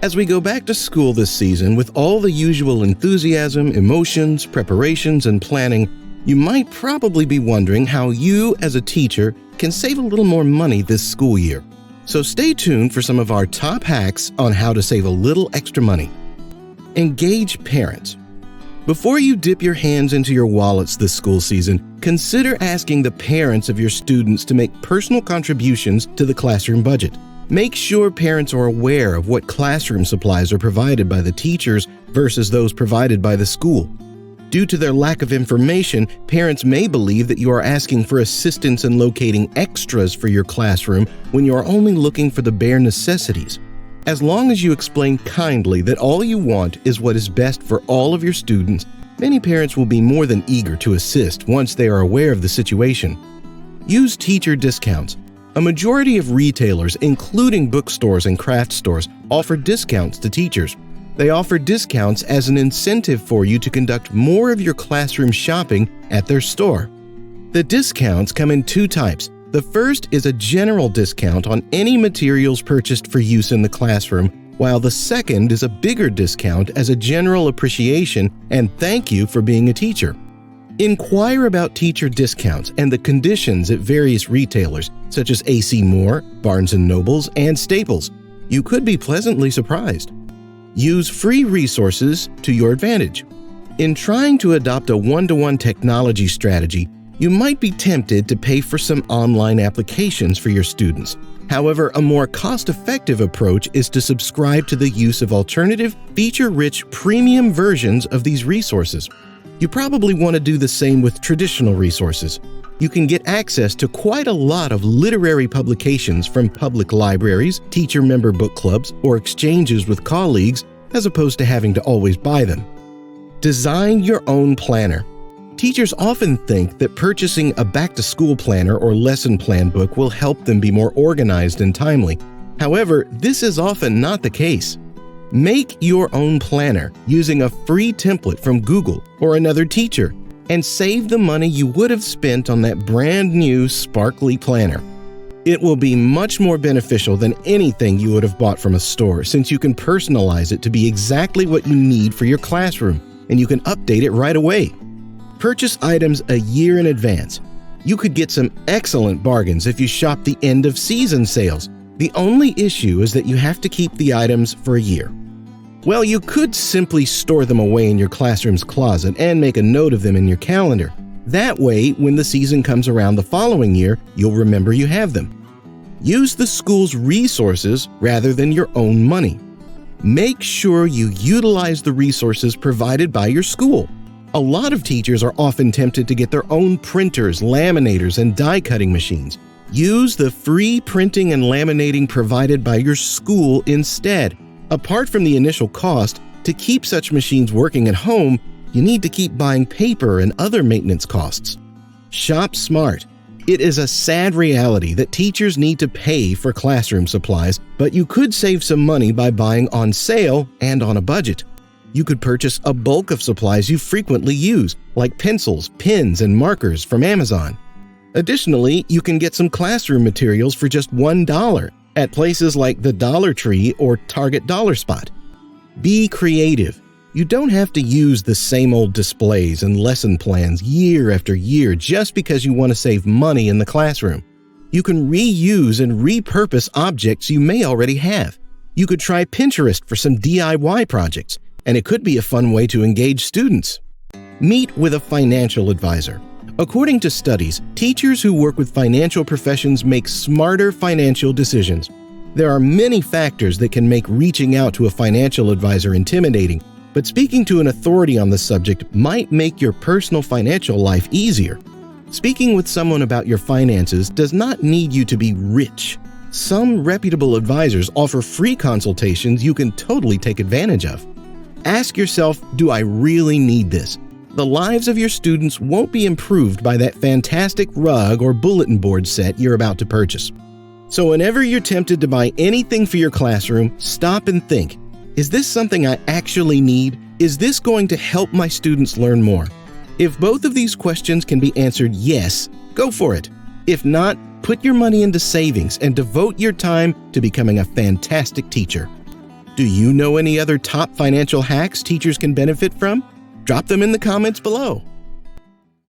As we go back to school this season with all the usual enthusiasm, emotions, preparations, and planning, you might probably be wondering how you, as a teacher, can save a little more money this school year. So stay tuned for some of our top hacks on how to save a little extra money. Engage parents. Before you dip your hands into your wallets this school season, consider asking the parents of your students to make personal contributions to the classroom budget. Make sure parents are aware of what classroom supplies are provided by the teachers versus those provided by the school. Due to their lack of information, parents may believe that you are asking for assistance in locating extras for your classroom when you are only looking for the bare necessities. As long as you explain kindly that all you want is what is best for all of your students, many parents will be more than eager to assist once they are aware of the situation. Use teacher discounts. A majority of retailers, including bookstores and craft stores, offer discounts to teachers. They offer discounts as an incentive for you to conduct more of your classroom shopping at their store. The discounts come in two types. The first is a general discount on any materials purchased for use in the classroom, while the second is a bigger discount as a general appreciation and thank you for being a teacher. Inquire about teacher discounts and the conditions at various retailers, such as AC Moore, Barnes & Nobles, and Staples. You could be pleasantly surprised. Use free resources to your advantage. In trying to adopt a one-to-one technology strategy, you might be tempted to pay for some online applications for your students. However, a more cost-effective approach is to subscribe to the use of alternative, feature-rich premium versions of these resources. You probably want to do the same with traditional resources. You can get access to quite a lot of literary publications from public libraries, teacher member book clubs, or exchanges with colleagues, as opposed to having to always buy them. Design your own planner. Teachers often think that purchasing a back-to-school planner or lesson plan book will help them be more organized and timely. However, this is often not the case. Make your own planner using a free template from Google or another teacher, and save the money you would have spent on that brand new sparkly planner. It will be much more beneficial than anything you would have bought from a store, since you can personalize it to be exactly what you need for your classroom, and you can update it right away. Purchase items a year in advance. You could get some excellent bargains if you shop the end-of-season sales. The only issue is that you have to keep the items for a year. Well, you could simply store them away in your classroom's closet and make a note of them in your calendar. That way, when the season comes around the following year, you'll remember you have them. Use the school's resources rather than your own money. Make sure you utilize the resources provided by your school. A lot of teachers are often tempted to get their own printers, laminators, and die-cutting machines. Use the free printing and laminating provided by your school instead. Apart from the initial cost, to keep such machines working at home, you need to keep buying paper and other maintenance costs. Shop smart. It is a sad reality that teachers need to pay for classroom supplies, but you could save some money by buying on sale and on a budget. You could purchase a bulk of supplies you frequently use, like pencils, pens, and markers from Amazon. Additionally, you can get some classroom materials for just $1 at places like the Dollar Tree or Target Dollar Spot. Be creative. You don't have to use the same old displays and lesson plans year after year just because you want to save money in the classroom. You can reuse and repurpose objects you may already have. You could try Pinterest for some DIY projects, and it could be a fun way to engage students. Meet with a financial advisor. According to studies, teachers who work with financial professions make smarter financial decisions. There are many factors that can make reaching out to a financial advisor intimidating, but speaking to an authority on the subject might make your personal financial life easier. Speaking with someone about your finances does not need you to be rich. Some reputable advisors offer free consultations you can totally take advantage of. Ask yourself, do I really need this? The lives of your students won't be improved by that fantastic rug or bulletin board set you're about to purchase. So whenever you're tempted to buy anything for your classroom, stop and think, is this something I actually need? Is this going to help my students learn more? If both of these questions can be answered yes, go for it. If not, put your money into savings and devote your time to becoming a fantastic teacher. Do you know any other top financial hacks teachers can benefit from? Drop them in the comments below.